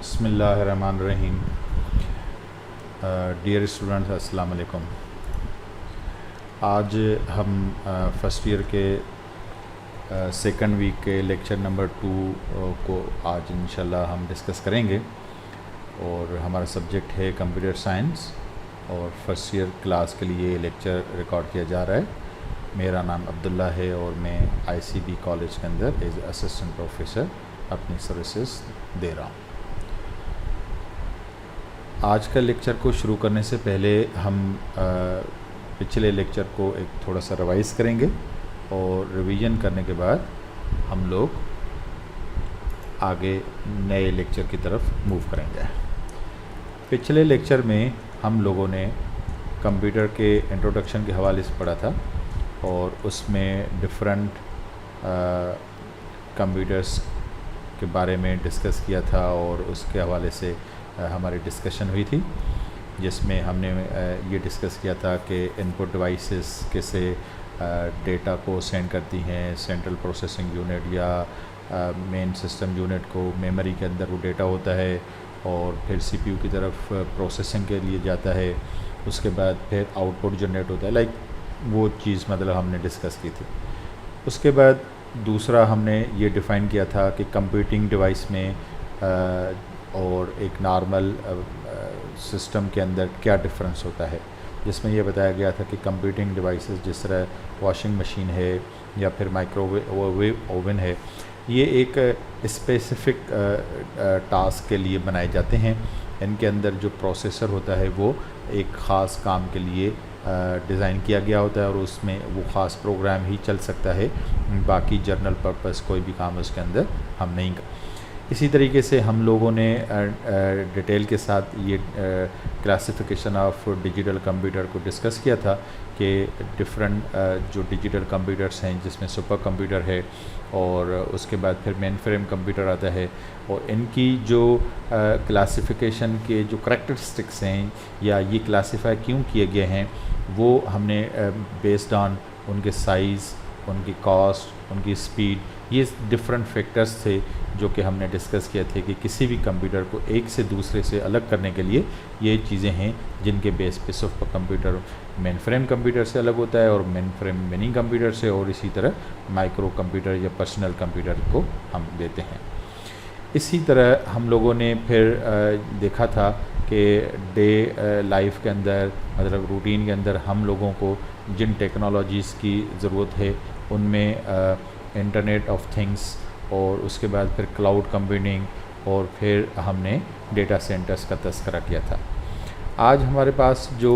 बिस्मिल्लाहिर्रहमानिर्रहीम। Dear students, अस्सलाम वालेकुम। आज हम फ़र्स्ट ईयर के सेकंड वीक के लेक्चर नंबर 2 को आज इंशाल्लाह हम डिस्कस करेंगे और हमारा सब्जेक्ट है कंप्यूटर साइंस और फर्स्ट ईयर क्लास के लिए लेक्चर रिकॉर्ड किया जा रहा है। मेरा नाम अब्दुल्ला है और मैं आईसीबी कॉलेज के अंदर एज असिस्टेंट प्रोफेसर अपनी सर्विसेज दे रहा हूँ। आज का लेक्चर को शुरू करने से पहले हम पिछले लेक्चर को एक थोड़ा सा रिवाइज़ करेंगे और रिवीजन करने के बाद हम लोग आगे नए लेक्चर की तरफ मूव करेंगे। पिछले लेक्चर में हम लोगों ने कंप्यूटर के इंट्रोडक्शन के हवाले से पढ़ा था और उसमें डिफरेंट कंप्यूटर्स के बारे में डिस्कस किया था और उसके हवाले से हमारी डिस्कशन हुई थी, जिसमें हमने ये डिस्कस किया था कि इनपुट डिवाइसेस कैसे डेटा को सेंड करती हैं सेंट्रल प्रोसेसिंग यूनिट या मेन सिस्टम यूनिट को। मेमोरी के अंदर वो डेटा होता है और फिर सीपीयू की तरफ प्रोसेसिंग के लिए जाता है। उसके बाद फिर आउटपुट जनरेट होता है, लाइक वो चीज़ मतलब हमने डिस्कस की थी। उसके बाद दूसरा हमने ये डिफ़ाइन किया था कि कंप्यूटिंग डिवाइस में और एक नॉर्मल सिस्टम के अंदर क्या डिफरेंस होता है, जिसमें यह बताया गया था कि कंप्यूटिंग डिवाइसेस जिस तरह वॉशिंग मशीन है या फिर माइक्रोवेव ओवन है, ये एक स्पेसिफ़िक टास्क के लिए बनाए जाते हैं। इनके अंदर जो प्रोसेसर होता है वो एक ख़ास काम के लिए डिज़ाइन किया गया होता है और उसमें वो ख़ास प्रोग्राम ही चल सकता है, बाकी जनरल पर्पस कोई भी काम उसके अंदर हम नहीं कर। इसी तरीके से हम लोगों ने डिटेल के साथ ये क्लासिफिकेशन ऑफ डिजिटल कंप्यूटर को डिस्कस किया था कि डिफरेंट जो डिजिटल कंप्यूटर्स हैं, जिसमें सुपर कंप्यूटर है और उसके बाद फिर मेन फ्रेम कंप्यूटर आता है, और इनकी जो क्लासिफिकेशन के जो करैक्टरिस्टिक्स हैं या ये क्लासिफाई क्यों किए गए हैं, वो हमने बेस्ड ऑन उनके साइज़, उनकी कॉस्ट, उनकी स्पीड, ये डिफरेंट फैक्टर्स थे जो कि हमने डिस्कस किए थे कि किसी भी कंप्यूटर को एक से दूसरे से अलग करने के लिए ये चीज़ें हैं जिनके बेस पे super computer main frame computer से अलग होता है और मेन फ्रेम मिनी कंप्यूटर से, और इसी तरह माइक्रो कंप्यूटर या पर्सनल कंप्यूटर को हम देते हैं। इसी तरह हम लोगों ने फिर देखा था कि डे लाइफ के अंदर मतलब रूटीन के अंदर हम लोगों को जिन टेक्नोलॉजीज़ की ज़रूरत है उनमें इंटरनेट ऑफ थिंग्स और उसके बाद फिर क्लाउड कंप्यूटिंग और फिर हमने डेटा सेंटर्स का तज़किरा किया था। आज हमारे पास जो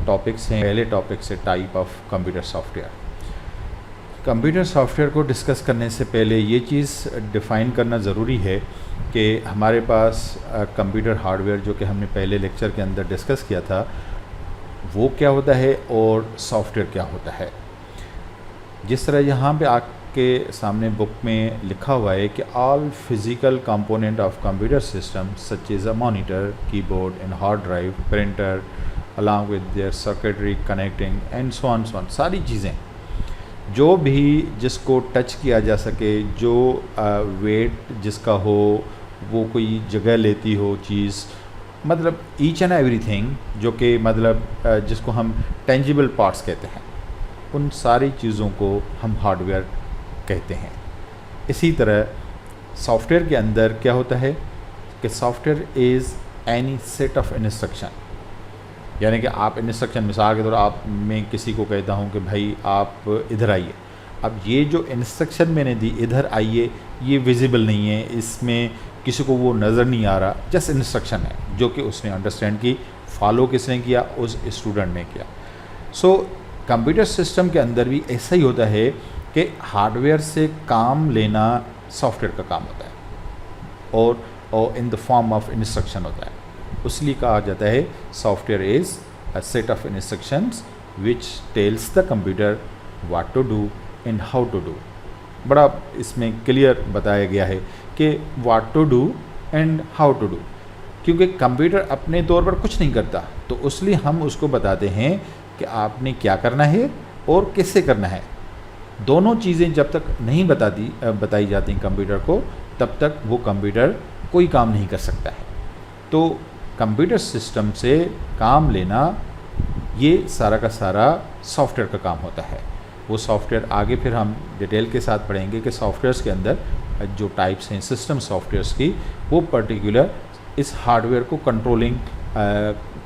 टॉपिक्स हैं, पहले टॉपिक से type of computer software. Computer software को डिस्कस करने से पहले ये चीज़ डिफ़ाइन करना ज़रूरी है कि हमारे पास कंप्यूटर हार्डवेयर जो कि हमने पहले लेक्चर के अंदर डिस्कस किया था वो क्या होता है और सॉफ्टवेयर क्या होता है। जिस तरह यहाँ पे आपके सामने बुक में लिखा हुआ है कि all physical component of computer system such is a monitor, keyboard and hard drive, printer along with their circuitry connecting and so on, सारी चीज़ें जो भी जिसको टच किया जा सके, जो वेट जिसका हो, वो कोई जगह लेती हो चीज़, मतलब ईच एंड एवरीथिंग जो कि मतलब जिसको हम टेंजिबल पार्ट्स कहते हैं, उन सारी चीज़ों को हम हार्डवेयर कहते हैं। इसी तरह सॉफ्टवेयर के अंदर क्या होता है कि software is any set of instruction, यानी कि आप इंस्ट्रक्शन, मिसाल के तौर आप मैं किसी को कहता हूँ कि भाई आप इधर आइए, अब ये जो इंस्ट्रक्शन मैंने दी इधर आइए, ये विजिबल नहीं है, इसमें किसी को वो नज़र नहीं आ रहा, जस्ट इंस्ट्रक्शन है जो कि उसने अंडरस्टैंड की, फॉलो किसने किया, उस स्टूडेंट ने किया। सो कंप्यूटर सिस्टम के अंदर भी ऐसा ही होता है कि हार्डवेयर से काम लेना सॉफ्टवेयर का काम होता है और in the form of instruction होता है, इसलिए कहा जाता है software is a set of instructions which tells the computer what to do and how to do. बड़ा इसमें क्लियर बताया गया है कि what to do and how to do, क्योंकि कंप्यूटर अपने तौर पर कुछ नहीं करता, तो इसलिए हम उसको बताते हैं कि आपने क्या करना है और कैसे करना है। दोनों चीज़ें जब तक नहीं बताई जाती कंप्यूटर को, तब तक वो कंप्यूटर कोई काम नहीं कर सकता है। तो कंप्यूटर सिस्टम से काम लेना ये सारा का सारा सॉफ्टवेयर का काम होता है। वो सॉफ्टवेयर आगे फिर हम डिटेल के साथ पढ़ेंगे कि सॉफ्टवेयर्स के अंदर जो टाइप्स हैं सिस्टम सॉफ्टवेयर्स की, वो पर्टिकुलर इस हार्डवेयर को कंट्रोलिंग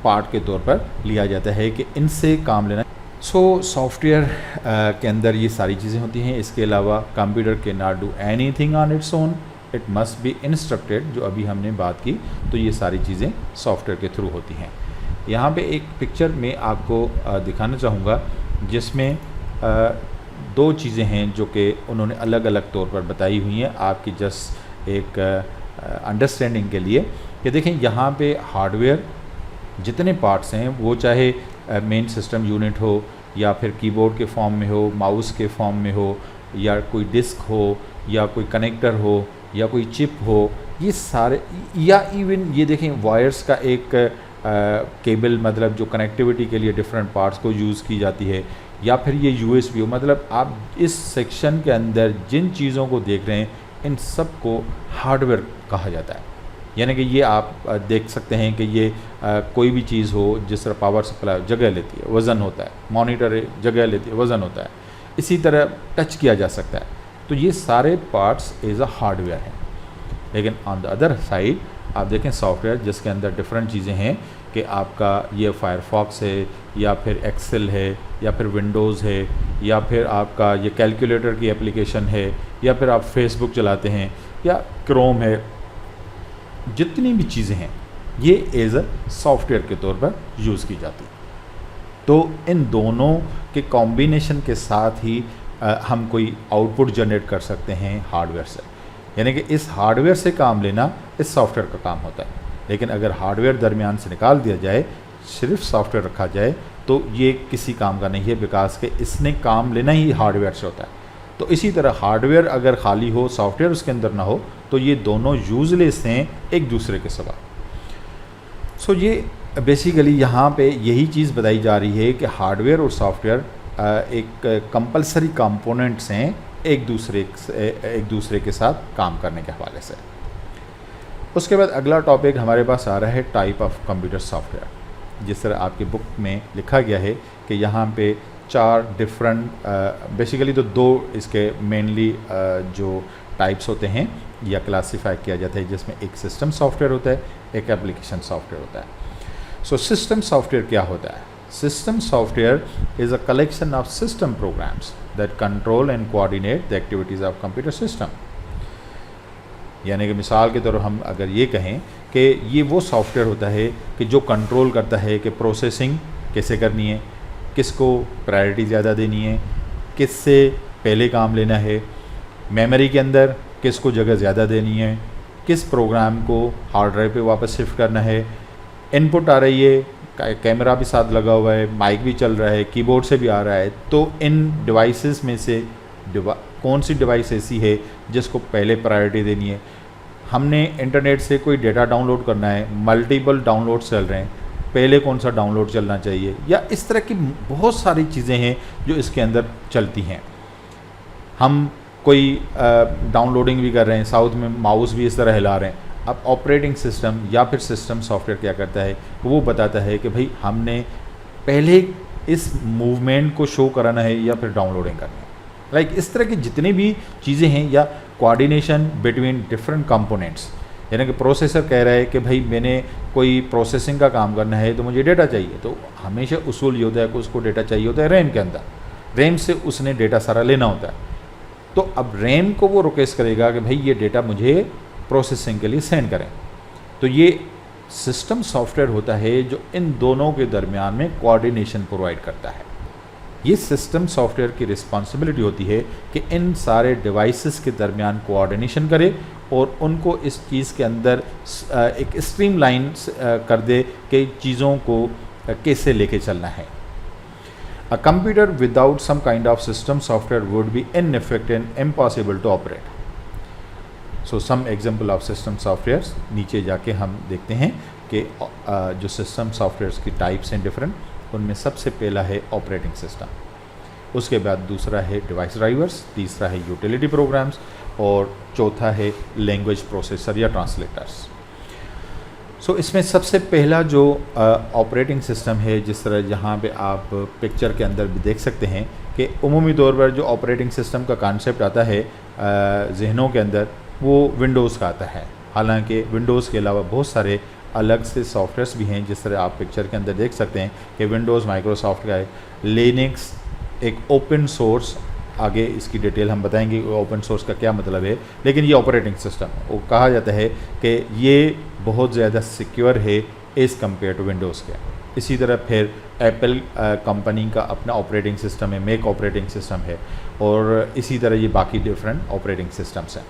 पार्ट के तौर पर लिया जाता है कि इनसे काम लेना। सॉफ्टवेयर के अंदर ये सारी चीज़ें होती हैं। इसके अलावा कंप्यूटर के not do anything on its own, it must be instructed, जो अभी हमने बात की। तो ये सारी चीज़ें सॉफ्टवेयर के थ्रू होती हैं। यहाँ पे एक पिक्चर में आपको दिखाना चाहूँगा जिसमें दो चीज़ें हैं जो कि उन्होंने अलग अलग तौर पर बताई हुई हैं आपकी जस्ट एक अंडरस्टैंडिंग के लिए। कि देखें यहाँ पे हार्डवेयर जितने पार्ट्स हैं वो चाहे मेन सिस्टम यूनिट हो या फिर कीबोर्ड के फॉर्म में हो, माउस के फॉर्म में हो, या कोई डिस्क हो, या कोई कनेक्टर हो, या कोई चिप हो, ये सारे, या इवन ये देखें वायर्स का एक केबल, मतलब जो कनेक्टिविटी के लिए डिफरेंट पार्ट्स को यूज़ की जाती है, या फिर ये USB हो। मतलब आप इस सेक्शन के अंदर जिन चीज़ों को देख रहे हैं इन सब को हार्डवेयर कहा जाता है। यानी कि ये आप देख सकते हैं कि ये कोई भी चीज़ हो, जिस तरह पावर सप्लाई जगह लेती है, वज़न होता है, मॉनिटर जगह लेती है, वज़न होता है, इसी तरह टच किया जा सकता है। तो ये सारे पार्ट्स एज अ हार्डवेयर हैं। लेकिन ऑन द अदर साइड आप देखें सॉफ्टवेयर जिसके अंदर डिफरेंट चीज़ें हैं कि आपका ये फायरफॉक्स है, या फिर एक्सेल है, या फिर विंडोज़ है, या फिर आपका ये कैलकुलेटर की एप्लीकेशन है, या फिर आप फेसबुक चलाते हैं, या क्रोम है। जितनी भी चीज़ें हैं ये एज अ सॉफ्टवेयर के तौर पर यूज़ की जाती है। तो इन दोनों के कॉम्बिनेशन के साथ ही हम कोई आउटपुट जनरेट कर सकते हैं हार्डवेयर से। यानी कि इस हार्डवेयर से काम लेना इस सॉफ्टवेयर का काम होता है। लेकिन अगर हार्डवेयर दरमियान से निकाल दिया जाए, सिर्फ सॉफ्टवेयर रखा जाए, तो ये किसी काम का नहीं है, बिकॉज के इसने काम लेना ही हार्डवेयर से होता है। तो इसी तरह हार्डवेयर अगर खाली हो, सॉफ्टवेयर उसके अंदर ना हो, तो ये दोनों यूजलेस हैं एक दूसरे के सिवा। ये बेसिकली यहाँ पे यही चीज़ बताई जा रही है कि हार्डवेयर और सॉफ्टवेयर एक कंपलसरी कंपोनेंट्स हैं एक दूसरे के साथ काम करने के हवाले से। उसके बाद अगला टॉपिक हमारे पास आ रहा है टाइप ऑफ कंप्यूटर सॉफ्टवेयर। जिस तरह आपकी बुक में लिखा गया है कि यहाँ पे 4 डिफरेंट, बेसिकली तो 2 इसके मेनली जो टाइप्स होते हैं या क्लासीफाई किया जाता है, जिसमें एक सिस्टम सॉफ्टवेयर होता है, एक एप्लीकेशन सॉफ्टवेयर होता है। सिस्टम सॉफ्टवेयर क्या होता है? System software is a collection of system programmes that control and coordinate the activities of computer system. यानी कि मिसाल के तौर पर हम अगर ये कहें कि ये वो सॉफ्टवेयर होता है कि जो कंट्रोल करता है कि प्रोसेसिंग कैसे करनी है, किसको प्रायोरिटी ज़्यादा देनी है, किससे पहले काम लेना है, मेमोरी के अंदर किसको जगह ज़्यादा देनी है, किस प्रोग्राम को हार्ड ड्राइव पे वापस शिफ्ट करना है, इनपुट आ रही है, कैमरा भी साथ लगा हुआ है, माइक भी चल रहा है, कीबोर्ड से भी आ रहा है, तो इन डिवाइसेस में से कौन सी डिवाइस ऐसी है जिसको पहले प्रायोरिटी देनी है। हमने इंटरनेट से कोई डेटा डाउनलोड करना है, मल्टीपल डाउनलोड चल रहे हैं, पहले कौन सा डाउनलोड चलना चाहिए, या इस तरह की बहुत सारी चीज़ें हैं जो इसके अंदर चलती हैं। हम कोई डाउनलोडिंग भी कर रहे हैं, साउथ में माउस भी इस तरह हिला रहे हैं। अब ऑपरेटिंग सिस्टम या फिर सिस्टम सॉफ्टवेयर क्या करता है, वो बताता है कि भाई हमने पहले इस मूवमेंट को शो कराना है या फिर डाउनलोडिंग करनी है। लाइक इस तरह की जितनी भी चीज़ें हैं, या कोऑर्डिनेशन बिटवीन डिफरेंट कंपोनेंट्स। यानी कि प्रोसेसर कह रहा है कि भाई मैंने कोई प्रोसेसिंग का काम करना है तो मुझे डेटा चाहिए, तो हमेशा उसूल ये होता है कि उसको डेटा चाहिए होता है रैम के अंदर, रैम से उसने डेटा सारा लेना होता है। तो अब रैम को वो रिक्वेस्ट करेगा कि भाई ये डेटा मुझे प्रोसेसिंग के लिए सेंड करें। तो ये सिस्टम सॉफ्टवेयर होता है जो इन दोनों के दरमियान में कोऑर्डिनेशन प्रोवाइड करता है। ये सिस्टम सॉफ्टवेयर की रिस्पॉन्सिबिलिटी होती है कि इन सारे डिवाइसेस के दरमियान कोऑर्डिनेशन करे और उनको इस चीज़ के अंदर एक स्ट्रीमलाइन कर दे कि चीज़ों को कैसे लेके चलना है। A computer without some kind of system software would be ineffective and impossible to operate. So some example of system softwares, नीचे जाके हम देखते हैं कि जो सिस्टम सॉफ्टवेयर्स की टाइप्स हैं डिफरेंट, उनमें सबसे पहला है ऑपरेटिंग सिस्टम, उसके बाद दूसरा है डिवाइस ड्राइवर्स, तीसरा है यूटिलिटी प्रोग्राम्स, और चौथा है लैंग्वेज प्रोसेसर या ट्रांसलेटर्स। सो इसमें सबसे पहला जो ऑपरेटिंग सिस्टम है, जिस तरह यहाँ पे आप पिक्चर के अंदर भी देख सकते हैं कि उमूमी तौर पर जो ऑपरेटिंग सिस्टम का कॉन्सेप्ट आता है जहनों के अंदर, वो विंडोज़ का आता है। हालांकि विंडोज़ के अलावा बहुत सारे अलग से सॉफ्टवेयर्स भी हैं, जिस तरह आप पिक्चर के अंदर देख सकते हैं कि विंडोज़ माइक्रोसॉफ्ट का है, लिनक्स एक ओपन सोर्स, आगे इसकी डिटेल हम बताएंगे ओपन सोर्स का क्या मतलब है, लेकिन ये ऑपरेटिंग सिस्टम वो कहा जाता है कि ये बहुत ज़्यादा सिक्योर है एज़ कम्पेयर टू विंडोज़ के। इसी तरह फिर एप्पल कंपनी का अपना ऑपरेटिंग सिस्टम है, मैक ऑपरेटिंग सिस्टम है, और इसी तरह ये बाकी डिफरेंट ऑपरेटिंग सिस्टम्स हैं।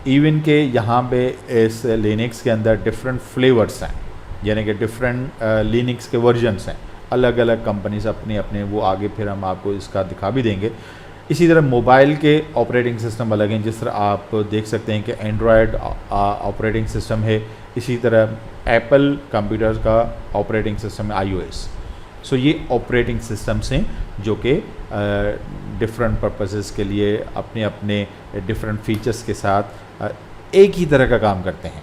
इवन के यहाँ पे इस लिनक्स के अंदर डिफरेंट फ्लेवर्स हैं, यानी कि डिफरेंट लिनक्स के वर्जन्स हैं, अलग अलग कंपनीज अपने अपने, वो आगे फिर हम आपको इसका दिखा भी देंगे। इसी तरह मोबाइल के ऑपरेटिंग सिस्टम अलग हैं, जिस तरह आप देख सकते हैं कि एंड्रॉयड ऑपरेटिंग सिस्टम है, इसी तरह एप्पल कंप्यूटर का ऑपरेटिंग सिस्टम है iOS। सो ये ऑपरेटिंग सिस्टम्स हैं जो कि डिफरेंट पर्पसेस के लिए अपने अपने डिफरेंट फीचर्स के साथ एक ही तरह का काम करते हैं,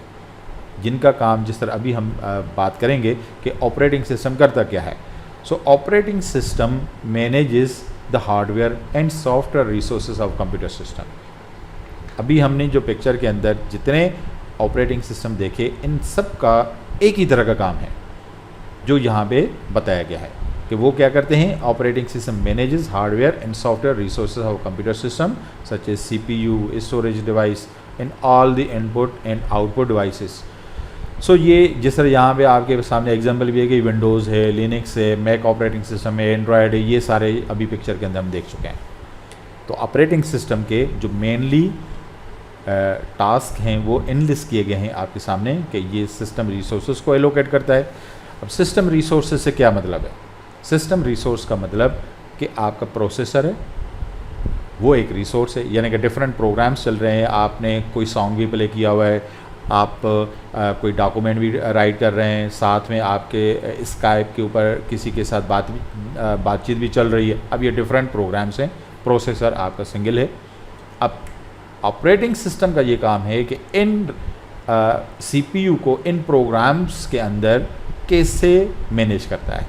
जिनका काम जिस तरह अभी हम बात करेंगे कि ऑपरेटिंग सिस्टम करता क्या है। सो operating system manages the hardware and software resources of computer system. अभी हमने जो पिक्चर के अंदर जितने ऑपरेटिंग सिस्टम देखे, इन सब का एक ही तरह का काम है जो यहाँ पे बताया गया है कि वो क्या करते हैं। Operating system manages hardware and software resources of computer system such as CPU, storage device and all the input and output devices. So ये जिस तरह यहाँ पे आपके सामने एग्जांपल भी है कि विंडोज़ है, लिनक्स है, मैक ऑपरेटिंग सिस्टम है, एंड्रॉयड है, ये सारे अभी पिक्चर के अंदर हम देख चुके हैं। तो ऑपरेटिंग सिस्टम के जो मेनली टास्क हैं वो इनलिस्ट किए गए हैं आपके सामने कि ये सिस्टम रिसोर्सेज को एलोकेट करता है। अब सिस्टम रिसोर्सेज से क्या मतलब है? सिस्टम रिसोर्स का मतलब कि आपका प्रोसेसर है, वो एक रिसोर्स है, यानी कि डिफरेंट प्रोग्राम्स चल रहे हैं, आपने कोई सॉन्ग भी प्ले किया हुआ है, आप कोई डॉक्यूमेंट भी राइट कर रहे हैं, साथ में आपके स्काइप के ऊपर किसी के साथ बातचीत भी चल रही है। अब ये डिफरेंट प्रोग्राम्स हैं, प्रोसेसर आपका सिंगल है। अब ऑपरेटिंग सिस्टम का ये काम है कि इन CPU को इन प्रोग्राम्स के अंदर कैसे मैनेज करता है।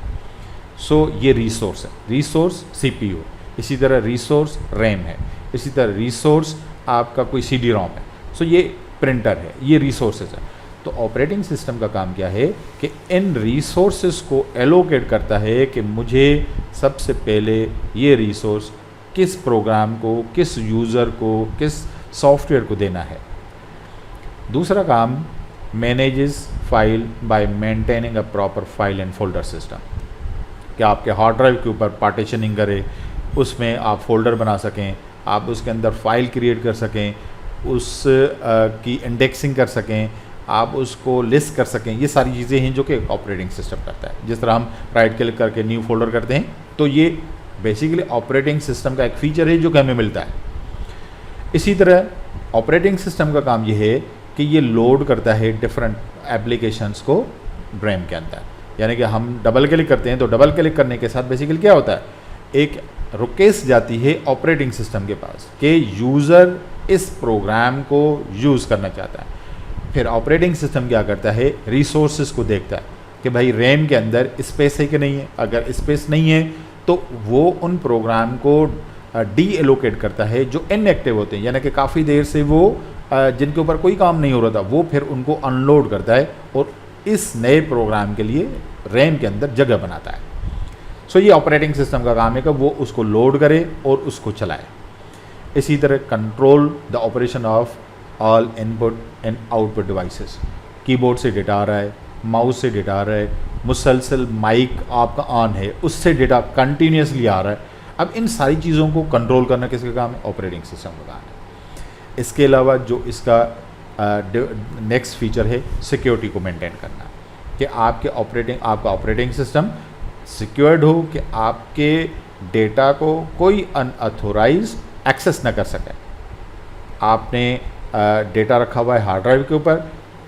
सो ये रिसोर्स है, रिसोर्स CPU, इसी तरह रिसोर्स रैम है, इसी तरह रिसोर्स आपका कोई CD-ROM है, सो ये प्रिंटर है, ये रिसोर्सेज है। तो ऑपरेटिंग सिस्टम का काम क्या है कि इन रिसोर्सेज को एलोकेट करता है कि मुझे सबसे पहले ये रिसोर्स किस प्रोग्राम को, किस यूज़र को, किस सॉफ्टवेयर को देना है। दूसरा काम manages file by maintaining a proper file and folder system, कि आपके हार्ड ड्राइव के ऊपर पार्टीशनिंग करें, उसमें आप फोल्डर बना सकें, आप उसके अंदर फाइल क्रिएट कर सकें, उस की इंडेक्सिंग कर सकें, आप उसको लिस्ट कर सकें। ये सारी चीज़ें हैं जो कि ऑपरेटिंग सिस्टम करता है। जिस तरह हम राइट क्लिक करके न्यू फोल्डर करते हैं, तो ये बेसिकली ऑपरेटिंग सिस्टम का एक फ़ीचर है जो कि हमें मिलता है। इसी तरह ऑपरेटिंग सिस्टम का काम ये है कि ये लोड करता है डिफरेंट एप्लीकेशंस को रैम के अंदर, यानी कि हम डबल क्लिक करते हैं तो डबल क्लिक करने के साथ बेसिकली क्या होता है, एक रिक्वेस्ट जाती है ऑपरेटिंग सिस्टम के पास कि यूज़र इस प्रोग्राम को यूज़ करना चाहता है। फिर ऑपरेटिंग सिस्टम क्या करता है, रिसोर्सेज को देखता है कि भाई रैम के अंदर स्पेस है कि नहीं है। अगर स्पेस नहीं है तो वो उन प्रोग्राम को डी एलोकेट करता है जो इनएक्टिव होते हैं, यानी कि काफ़ी देर से वो जिनके ऊपर कोई काम नहीं हो रहा था, वो फिर उनको अनलोड करता है और इस नए प्रोग्राम के लिए रैम के अंदर जगह बनाता है। सो ये ऑपरेटिंग सिस्टम का काम है कि वो उसको लोड करे और उसको चलाए। इसी तरह control the operation of all input and output devices, keyboard से डेटा आ रहा है, माउस से डेटा आ रहा है, मुसलसल माइक आपका ऑन है, उससे डेटा कंटिन्यूसली आ रहा है। अब इन सारी चीज़ों को कंट्रोल करना किसका काम है? ऑपरेटिंग सिस्टम का काम है। इसके अलावा जो इसका नेक्स्ट फीचर है, सिक्योरिटी को मेंटेन करना, कि आपका ऑपरेटिंग सिस्टम सिक्योर्ड हो, कि आपके डेटा को कोई अनऑथोराइज एक्सेस ना कर सके। आपने डेटा रखा हुआ है हार्ड ड्राइव के ऊपर,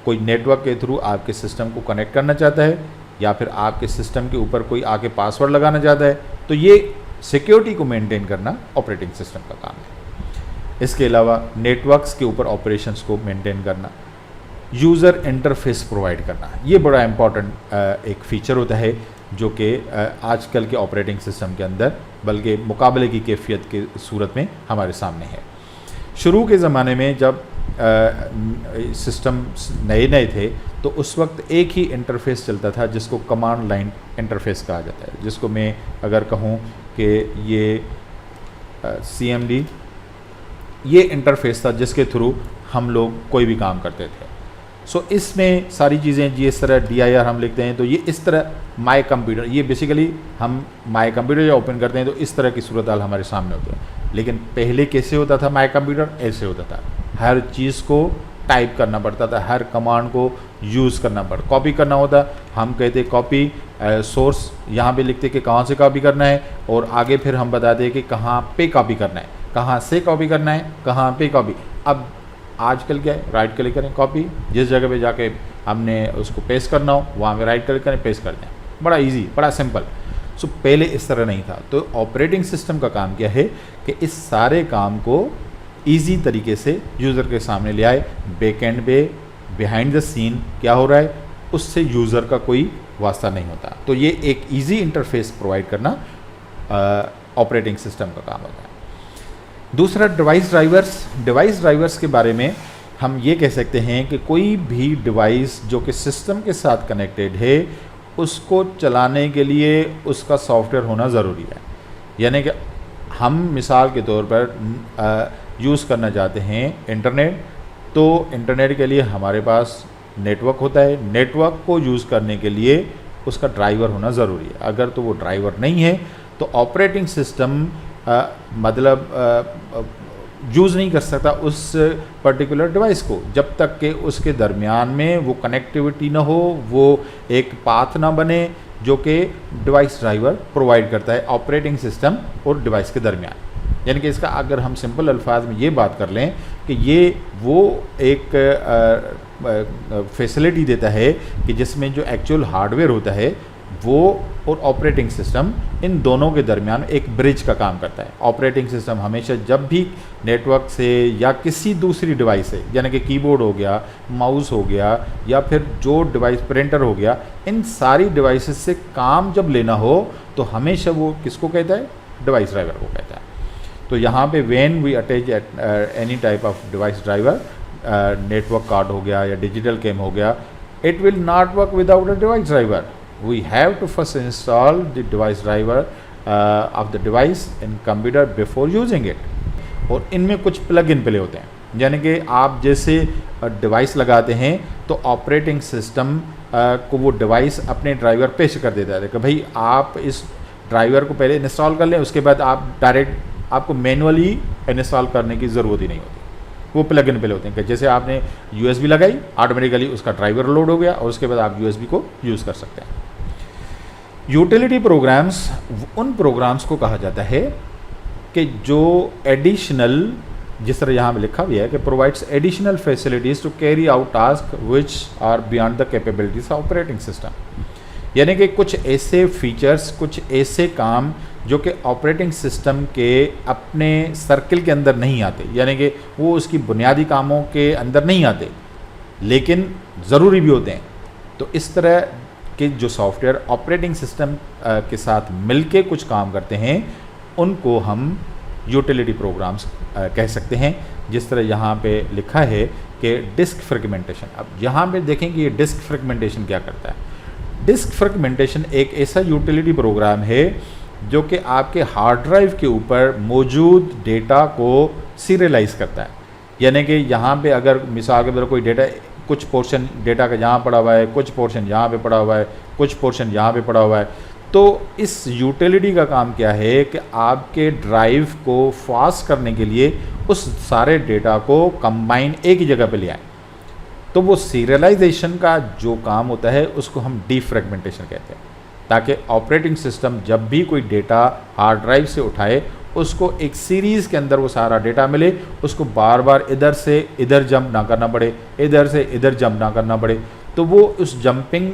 कोई नेटवर्क के थ्रू आपके सिस्टम को कनेक्ट करना चाहता है, या फिर आपके सिस्टम के ऊपर कोई आके पासवर्ड लगाना चाहता है, तो ये सिक्योरिटी को मेंटेन करना ऑपरेटिंग सिस्टम का काम है। इसके अलावा नेटवर्क्स के ऊपर ऑपरेशंस को मेंटेन करना, यूज़र इंटरफेस प्रोवाइड करना, ये बड़ा इम्पॉर्टेंट एक फ़ीचर होता है जो कि आजकल के ऑपरेटिंग सिस्टम के अंदर बल्कि मुकाबले की कैफियत की सूरत में हमारे सामने है। शुरू के ज़माने में जब सिस्टम नए नए थे तो उस वक्त एक ही इंटरफेस चलता था जिसको कमांड लाइन इंटरफेस कहा जाता है, जिसको मैं अगर कहूँ कि ये CMD ये इंटरफेस था जिसके थ्रू हम लोग कोई भी काम करते थे। सो इसमें सारी चीज़ें जिस तरह DIR हम लिखते हैं तो ये इस तरह माय कंप्यूटर, ये बेसिकली हम माय कंप्यूटर या ओपन करते हैं तो इस तरह की सूरत हाल हमारे सामने होती है। लेकिन पहले कैसे होता था माय कंप्यूटर, ऐसे होता था, हर चीज़ को टाइप करना पड़ता था, हर कमांड को यूज़ करना पड़ता, कॉपी करना होता, हम कहते कॉपी सोर्स यहाँ पे लिखते कि कहाँ से कॉपी करना है और आगे फिर हम बताते कि कहाँ पे कॉपी करना है, कहाँ से कॉपी करना है, कहाँ पे कॉपी। अब आजकल क्या है, राइट क्लिक करें कॉपी, जिस जगह पे जाके हमने उसको पेस्ट करना हो वहाँ पे राइट क्लिक करें पेस्ट कर दें, बड़ा इजी, बड़ा सिंपल। सो पहले इस तरह नहीं था। तो ऑपरेटिंग सिस्टम का काम क्या है कि इस सारे काम को ईजी तरीके से यूज़र के सामने ले आए, बैकएंड पे बिहाइंड द सीन क्या हो रहा है उससे यूज़र का कोई वास्ता नहीं होता। तो ये एक ईजी इंटरफेस प्रोवाइड करना ऑपरेटिंग सिस्टम का काम होता है। दूसरा डिवाइस ड्राइवर्स के बारे में हम ये कह सकते हैं कि कोई भी डिवाइस जो कि सिस्टम के साथ कनेक्टेड है उसको चलाने के लिए उसका सॉफ्टवेयर होना ज़रूरी है। यानी कि हम मिसाल के तौर पर यूज़ करना चाहते हैं इंटरनेट, तो इंटरनेट के लिए हमारे पास नेटवर्क होता है, नेटवर्क को यूज़ करने के लिए उसका ड्राइवर होना ज़रूरी है। अगर तो वो ड्राइवर नहीं है तो ऑपरेटिंग सिस्टम यूज़ नहीं कर सकता उस पर्टिकुलर डिवाइस को जब तक कि उसके दरमियान में वो कनेक्टिविटी ना हो, वो एक पाथ ना बने जो कि डिवाइस ड्राइवर प्रोवाइड करता है ऑपरेटिंग सिस्टम और डिवाइस के दरमियान। यानी कि इसका अगर हम सिंपल अल्फाज में ये बात कर लें कि ये वो एक फैसिलिटी देता है कि जिसमें जो एक्चुअल हार्डवेयर होता है वो और ऑपरेटिंग सिस्टम इन दोनों के दरमियान एक ब्रिज का काम करता है। ऑपरेटिंग सिस्टम हमेशा जब भी नेटवर्क से या किसी दूसरी डिवाइस से, यानी कि कीबोर्ड हो गया, माउस हो गया या फिर जो डिवाइस प्रिंटर हो गया, इन सारी डिवाइसेस से काम जब लेना हो तो हमेशा वो किसको कहता है, डिवाइस ड्राइवर को कहता है। तो यहाँ पे when we attach any type of device driver, network card हो गया या डिजिटल कैम हो गया, it will not work without a device driver. We have to first install the device driver of the device in computer before using it। और इनमें कुछ plug in play होते हैं, यानी कि आप जैसे डिवाइस लगाते हैं तो ऑपरेटिंग सिस्टम को वो डिवाइस अपने ड्राइवर पेश कर देता है कि भाई आप इस ड्राइवर को पहले इंस्टॉल कर लें, उसके बाद आप डायरेक्ट आपको मैनुअली इंस्टॉल करने की ज़रूरत ही नहीं होती। वो प्लग इन प्ले होते हैं कि जैसे आपने USB लगाई, ऑटोमेटिकली उसका ड्राइवर लोड हो गया और उसके बाद आप USB को यूज़ कर सकते हैं। यूटिलिटी प्रोग्राम्स उन प्रोग्राम्स को कहा जाता है कि जो एडिशनल, जिस तरह यहाँ पे लिखा हुआ है कि provides additional facilities to carry out task which are beyond the capabilities of operating system. यानी कि कुछ ऐसे फीचर्स, कुछ ऐसे काम जो कि ऑपरेटिंग सिस्टम के अपने सर्किल के अंदर नहीं आते, यानी कि वो उसकी बुनियादी कामों के अंदर नहीं आते लेकिन ज़रूरी भी होते हैं। तो इस तरह के जो सॉफ्टवेयर ऑपरेटिंग सिस्टम के साथ मिलके कुछ काम करते हैं उनको हम यूटिलिटी प्रोग्राम्स कह सकते हैं। जिस तरह यहाँ पे लिखा है कि डिस्क फ्रेगमेंटेशन। अब यहाँ पे देखें कि ये डिस्क फ्रेगमेंटेशन क्या करता है। डिस्क फ्रेगमेंटेशन एक ऐसा यूटिलिटी प्रोग्राम है जो कि आपके हार्ड ड्राइव के ऊपर मौजूद डेटा को सीरियलाइज करता है। यानी कि यहाँ पे अगर मिसाल के तौर कोई डेटा, कुछ पोर्शन डेटा का यहाँ पड़ा हुआ है, कुछ पोर्शन यहाँ पे पड़ा हुआ है, कुछ पोर्शन यहाँ पे पड़ा हुआ है, तो इस यूटिलिटी का काम क्या है कि आपके ड्राइव को फास्ट करने के लिए उस सारे डेटा को कंबाइन एक ही जगह पे ले आए। तो वो सीरियलाइजेशन का जो काम होता है उसको हम डीफ्रेगमेंटेशन कहते हैं, ताकि ऑपरेटिंग सिस्टम जब भी कोई डेटा हार्ड ड्राइव से उठाए उसको एक सीरीज़ के अंदर वो सारा डेटा मिले, उसको बार बार इधर से इधर जंप ना करना पड़े, इधर से इधर जंप ना करना पड़े। तो वो उस जंपिंग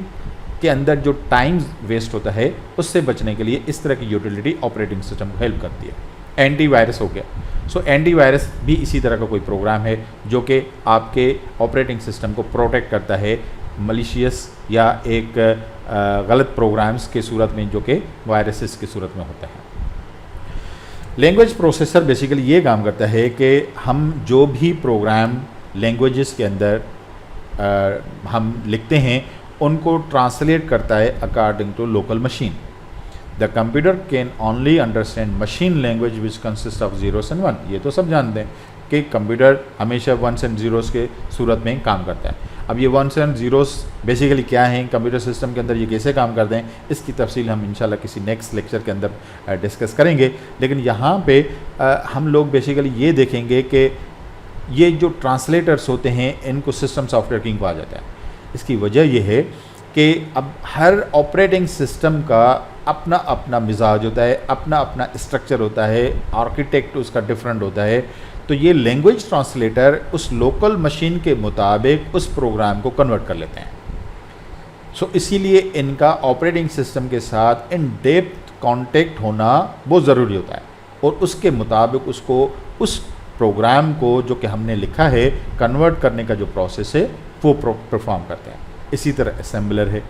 के अंदर जो टाइम वेस्ट होता है उससे बचने के लिए इस तरह की यूटिलिटी ऑपरेटिंग सिस्टम को हेल्प करती है। एंटीवायरस हो गया। सो एंटीवायरस भी इसी तरह का कोई प्रोग्राम है जो कि आपके ऑपरेटिंग सिस्टम को प्रोटेक्ट करता है मलिशियस या एक गलत प्रोग्राम्स के सूरत में जो कि वायरसेस की सूरत में होते हैं। लैंग्वेज प्रोसेसर बेसिकली ये काम करता है कि हम जो भी प्रोग्राम लैंग्वेजेस के अंदर हम लिखते हैं उनको ट्रांसलेट करता है according to local machine. The computer can only understand machine language which consist of zeros and one. ये तो सब जानते हैं कि कंप्यूटर हमेशा वंस एंड जीरोस के सूरत में काम करता है। अब ये वंस एंड जीरोस बेसिकली क्या हैं, कंप्यूटर सिस्टम के अंदर ये कैसे काम करते हैं, इसकी तफसील हम इंशाल्लाह किसी नेक्स्ट लेक्चर के अंदर डिस्कस करेंगे। लेकिन यहाँ पे हम लोग बेसिकली ये देखेंगे कि ये जो ट्रांसलेटर्स होते हैं इनको सिस्टम सॉफ्टवेयर किंग कहा जाता है। इसकी वजह यह है कि अब हर ऑपरेटिंग सिस्टम का अपना अपना मिजाज होता है, अपना अपना स्ट्रक्चर होता है, आर्किटेक्ट उसका डिफरेंट होता है। तो ये लैंग्वेज ट्रांसलेटर उस लोकल मशीन के मुताबिक उस प्रोग्राम को कन्वर्ट कर लेते हैं। सो इसीलिए इनका ऑपरेटिंग सिस्टम के साथ इन डेप्थ कांटेक्ट होना बहुत ज़रूरी होता है और उसके मुताबिक उसको उस प्रोग्राम को जो कि हमने लिखा है कन्वर्ट करने का जो प्रोसेस है वो परफॉर्म करते हैं। इसी तरह असेंबलर है।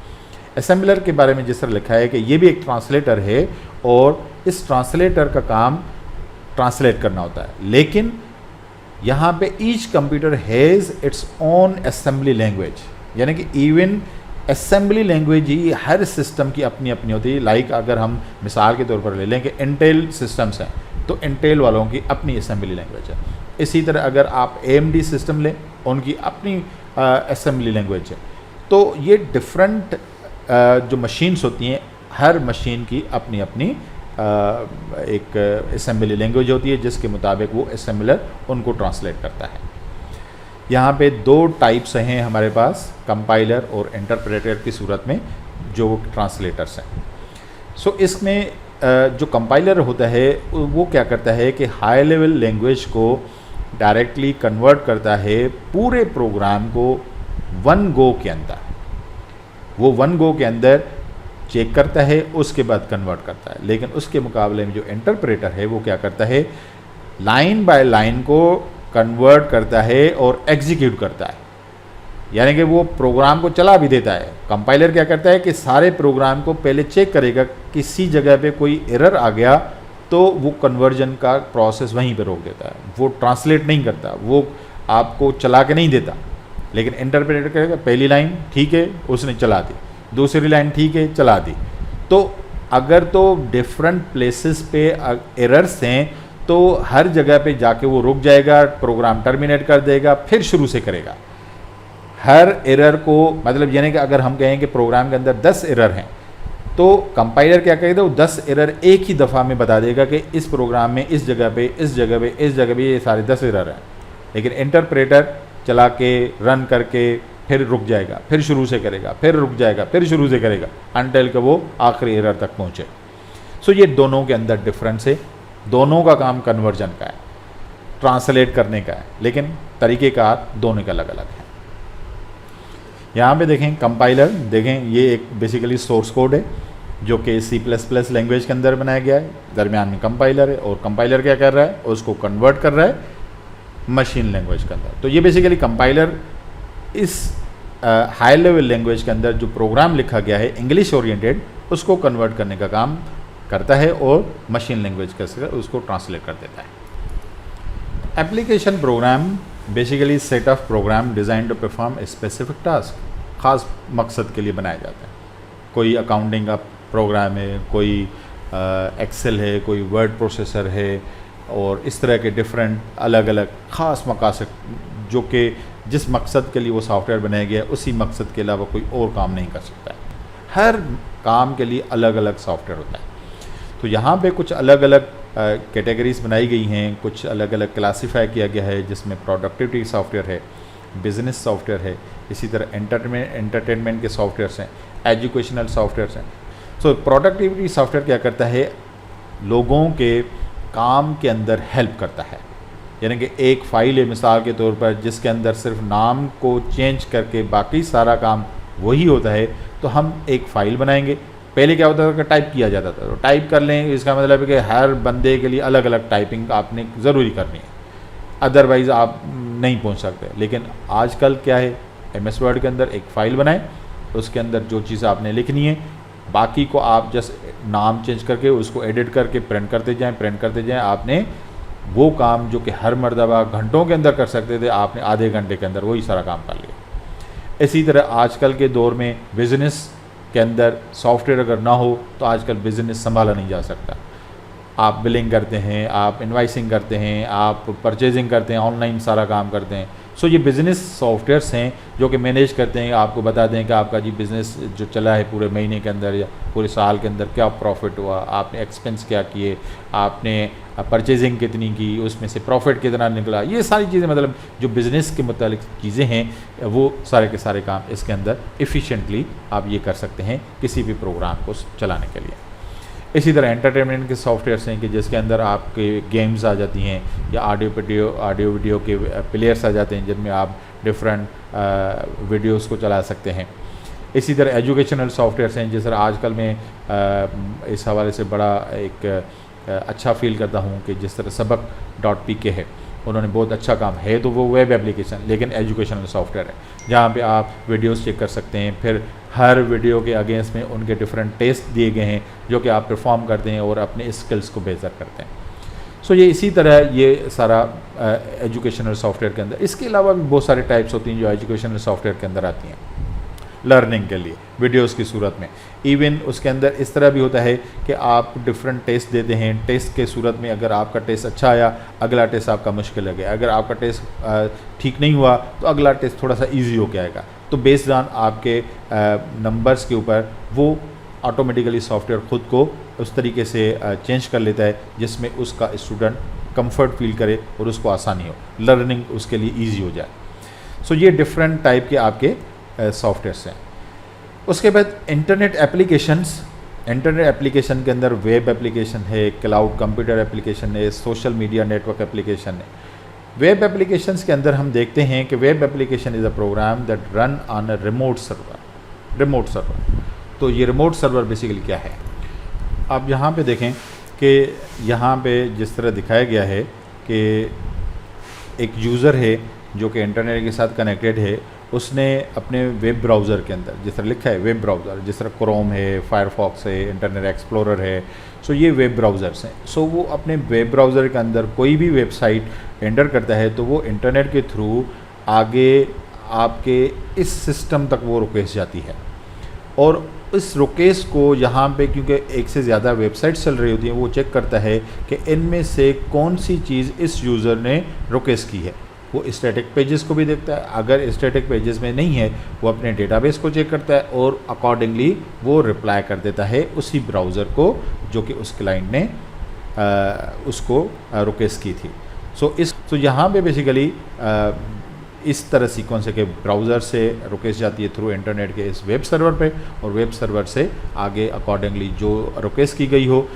असेंबलर के बारे में जिस तरह लिखा है कि ये भी एक ट्रांसलेटर है और इस ट्रांसलेटर का काम ट्रांसलेट करना होता है। लेकिन यहाँ पे each computer has its own assembly language, यानी कि इवन असेंबली लैंग्वेज ही हर सिस्टम की अपनी अपनी होती है। लाइक अगर हम मिसाल के तौर पर ले लें कि इंटेल सिस्टम्स हैं तो इंटेल वालों की अपनी असेंबली लैंग्वेज है। इसी तरह अगर आप AMD सिस्टम लें उनकी अपनी असेंबली लैंग्वेज है। तो ये डिफरेंट जो मशीन्स होती हैं हर मशीन की अपनी अपनी एक असेंबली लैंग्वेज होती है जिसके मुताबिक वो असेंबलर उनको ट्रांसलेट करता है। यहाँ पे दो टाइप्स हैं हमारे पास, कंपाइलर और इंटरप्रेटर की सूरत में जो ट्रांसलेटर्स हैं। सो इसमें जो कंपाइलर होता है वो क्या करता है कि हाई लेवल लैंग्वेज को डायरेक्टली कन्वर्ट करता है पूरे प्रोग्राम को वन गो के अंदर। वो वन गो के अंदर चेक करता है उसके बाद कन्वर्ट करता है। लेकिन उसके मुकाबले में जो इंटरप्रेटर है वो क्या करता है, लाइन बाय लाइन को कन्वर्ट करता है और एग्जीक्यूट करता है, यानी कि वो प्रोग्राम को चला भी देता है। कंपाइलर क्या करता है कि सारे प्रोग्राम को पहले चेक करेगा, किसी जगह पे कोई एरर आ गया तो वो कन्वर्जन का प्रोसेस वहीं पे रोक देता है। वो ट्रांसलेट नहीं करता, वो आपको चला के नहीं देता। लेकिन इंटरप्रेटर करेगा पहली लाइन ठीक है उसने चला दी, दूसरी लाइन ठीक है चला दी। तो अगर तो डिफरेंट प्लेसेस पे एरर्स हैं तो हर जगह पे जाके वो रुक जाएगा, प्रोग्राम टर्मिनेट कर देगा, फिर शुरू से करेगा। हर एरर को मतलब यानी कि अगर हम कहें कि प्रोग्राम के अंदर 10 एरर हैं तो कंपाइलर क्या करेगा, वो 10 एरर एक ही दफ़ा में बता देगा कि इस प्रोग्राम में इस जगह पे इस जगह पे इस जगह पे ये सारे 10 एरर हैं। लेकिन इंटरप्रेटर चला के रन करके फिर रुक जाएगा, फिर शुरू से करेगा, फिर रुक जाएगा, फिर शुरू से करेगा अनटिल के वो आखिरी एरर तक पहुँचे। सो ये दोनों के अंदर डिफरेंस है। दोनों का काम कन्वर्जन का है, ट्रांसलेट करने का है, लेकिन तरीक़ेकार दोनों का अलग अलग है। यहाँ पे देखें कंपाइलर, देखें ये एक बेसिकली सोर्स कोड है जो कि C++ लैंग्वेज के अंदर बनाया गया है। दरमियान में कंपाइलर है और कंपाइलर क्या कर रहा है, उसको कन्वर्ट कर रहा है मशीन लैंग्वेज के अंदर। तो ये बेसिकली कंपाइलर इस हाई लेवल लैंग्वेज के अंदर जो प्रोग्राम लिखा गया है इंग्लिश ओरिएंटेड उसको कन्वर्ट करने का काम करता है और मशीन लैंग्वेज का उसको ट्रांसलेट कर देता है। Application program basically set of program design to perform a specific task, ख़ास मकसद के लिए बनाया जाता है। कोई अकाउंटिंग का प्रोग्राम है, कोई एक्सेल है, कोई वर्ड प्रोसेसर है और इस तरह के डिफरेंट अलग अलग ख़ास मकासद जो कि जिस मकसद के लिए वो सॉफ्टवेयर बनाया गया उसी मकसद के अलावा कोई और काम नहीं कर सकता है। हर काम के लिए अलग अलग सॉफ्टवेयर होता है। तो यहाँ पे कुछ अलग अलग कैटेगरीज बनाई गई हैं, कुछ अलग अलग क्लासीफाई किया गया है जिसमें प्रोडक्टिविटी सॉफ्टवेयर है, बिजनेस सॉफ्टवेयर है, इसी तरह एंटरटेनमेंट के सॉफ्टवेयर्स हैं, एजुकेशनल सॉफ्टवेयर्स हैं। सो प्रोडक्टिविटी सॉफ्टवेयर क्या करता है, लोगों के काम के अंदर हेल्प करता है। यानी कि एक फ़ाइल है मिसाल के तौर पर जिसके अंदर सिर्फ नाम को चेंज करके बाकी सारा काम वही होता है, तो हम एक फ़ाइल बनाएंगे, पहले क्या होता था कि टाइप किया जाता था, तो टाइप कर लें, इसका मतलब है कि हर बंदे के लिए अलग अलग टाइपिंग आपने ज़रूरी करनी है, अदरवाइज़ आप नहीं पहुंच सकते। लेकिन आजकल क्या है, MS वर्ड के अंदर एक फ़ाइल बनाएं, उसके अंदर जो चीज़ आपने लिखनी है, बाकी को आप जस्ट नाम चेंज करके उसको एडिट करके प्रिंट करते जाएं। आपने वो काम जो कि हर मर्तबा घंटों के अंदर कर सकते थे, आपने आधे घंटे के अंदर वही सारा काम कर लिया। इसी तरह आजकल के दौर में बिज़नेस के अंदर सॉफ्टवेयर अगर ना हो तो आजकल बिज़नेस संभाला नहीं जा सकता। आप बिलिंग करते हैं, आप इनवाइसिंग करते हैं, आप परचेजिंग करते हैं, ऑनलाइन सारा काम करते हैं। सो ये बिज़नेस सॉफ्टवेयर्स हैं जो कि मैनेज करते हैं, आपको बताते हैं कि आपका जी बिज़नेस जो चला है पूरे महीने के अंदर या पूरे साल के अंदर क्या प्रॉफिट हुआ, आपने एक्सपेंस क्या किए, आपने परचेजिंग कितनी की, उसमें से प्रॉफिट कितना निकला, ये सारी चीज़ें मतलब जो बिज़नेस के मुतालिक चीज़ें हैं वो सारे के सारे काम इसके अंदर एफिशिएंटली आप ये कर सकते हैं किसी भी प्रोग्राम को चलाने के लिए। इसी तरह एंटरटेनमेंट के सॉफ्टवेयर्स हैं कि जिसके अंदर आपके गेम्स आ जाती हैं या ऑडियो वीडियो के प्लेयर्स आ जाते हैं जिनमें आप डिफरेंट वीडियोस को चला सकते हैं। इसी तरह एजुकेशनल सॉफ्टवेयर्स हैं, जिस तरह आजकल मैं इस हवाले से बड़ा एक अच्छा फील करता हूँ कि जिस तरह सबक.pk है, उन्होंने बहुत अच्छा काम है, तो वो वेब एप्लीकेशन लेकिन एजुकेशनल सॉफ्टवेयर है जहाँ पे आप वीडियोस चेक कर सकते हैं, फिर हर वीडियो के अगेंस्ट में उनके डिफरेंट टेस्ट दिए गए हैं जो कि आप परफॉर्म करते हैं और अपने स्किल्स को बेहतर करते हैं। सो ये इसी तरह ये सारा एजुकेशनल सॉफ्टवेयर के अंदर, इसके अलावा भी बहुत सारे टाइप्स होती हैं जो एजुकेशनल सॉफ्टवेयर के अंदर आती हैं लर्निंग के लिए वीडियोस की सूरत में। इवन उसके अंदर इस तरह भी होता है कि आप डिफरेंट टेस्ट देते हैं, टेस्ट के सूरत में अगर आपका टेस्ट अच्छा आया, अगला टेस्ट आपका मुश्किल लगे, अगर आपका टेस्ट ठीक नहीं हुआ तो अगला टेस्ट थोड़ा सा ईजी हो आएगा। तो बेस्ड ऑन आपके नंबर्स के ऊपर वो ऑटोमेटिकली सॉफ्टवेयर ख़ुद को उस तरीके से चेंज कर लेता है जिसमें उसका स्टूडेंट कंफर्ट फील करे और उसको आसानी हो, लर्निंग उसके लिए ईजी हो जाए। सो ये डिफरेंट टाइप के आपके सॉफ्टवेयर्स हैं। उसके बाद इंटरनेट एप्लीकेशन के अंदर वेब एप्लीकेशन है, क्लाउड कंप्यूटर एप्लीकेशन है, सोशल मीडिया नेटवर्क एप्लीकेशन है। वेब एप्लीकेशंस के अंदर हम देखते हैं कि web application is a program that run on a remote server. तो ये रिमोट सर्वर बेसिकली क्या है, आप यहाँ पे देखें कि यहाँ पे जिस तरह दिखाया गया है कि एक यूज़र है जो कि इंटरनेट के साथ कनेक्टेड है, उसने अपने वेब ब्राउज़र के अंदर जिस तरह लिखा है वेब ब्राउज़र, जिस तरह क्रोम है, फायरफॉक्स है, इंटरनेट एक्सप्लोरर है, सो ये वेब ब्राउज़र्स हैं। सो वो अपने वेब ब्राउज़र के अंदर कोई भी वेबसाइट एंटर करता है तो वो इंटरनेट के थ्रू आगे आपके इस सिस्टम तक वो रुकेश जाती है, और इस रुकेश को यहाँ पे क्योंकि एक से ज़्यादा वेबसाइट्स चल रही होती हैं, वो चेक करता है कि इनमें से कौन सी चीज़ इस यूज़र ने रुकेश की है। वो स्टैटिक पेजेस को भी देखता है, अगर स्टैटिक पेजेस में नहीं है वो अपने डेटाबेस को चेक करता है और अकॉर्डिंगली वो रिप्लाई कर देता है उसी ब्राउज़र को जो कि उस क्लाइंट ने उसको रुकेश की थी। सो यहाँ पे बेसिकली इस तरह सीक्वेंस है कि ब्राउज़र से रुकेश जाती है थ्रू इंटरनेट के इस वेब सर्वर पे, और वेब सर्वर से आगे अकॉर्डिंगली जो रुकेश की गई हो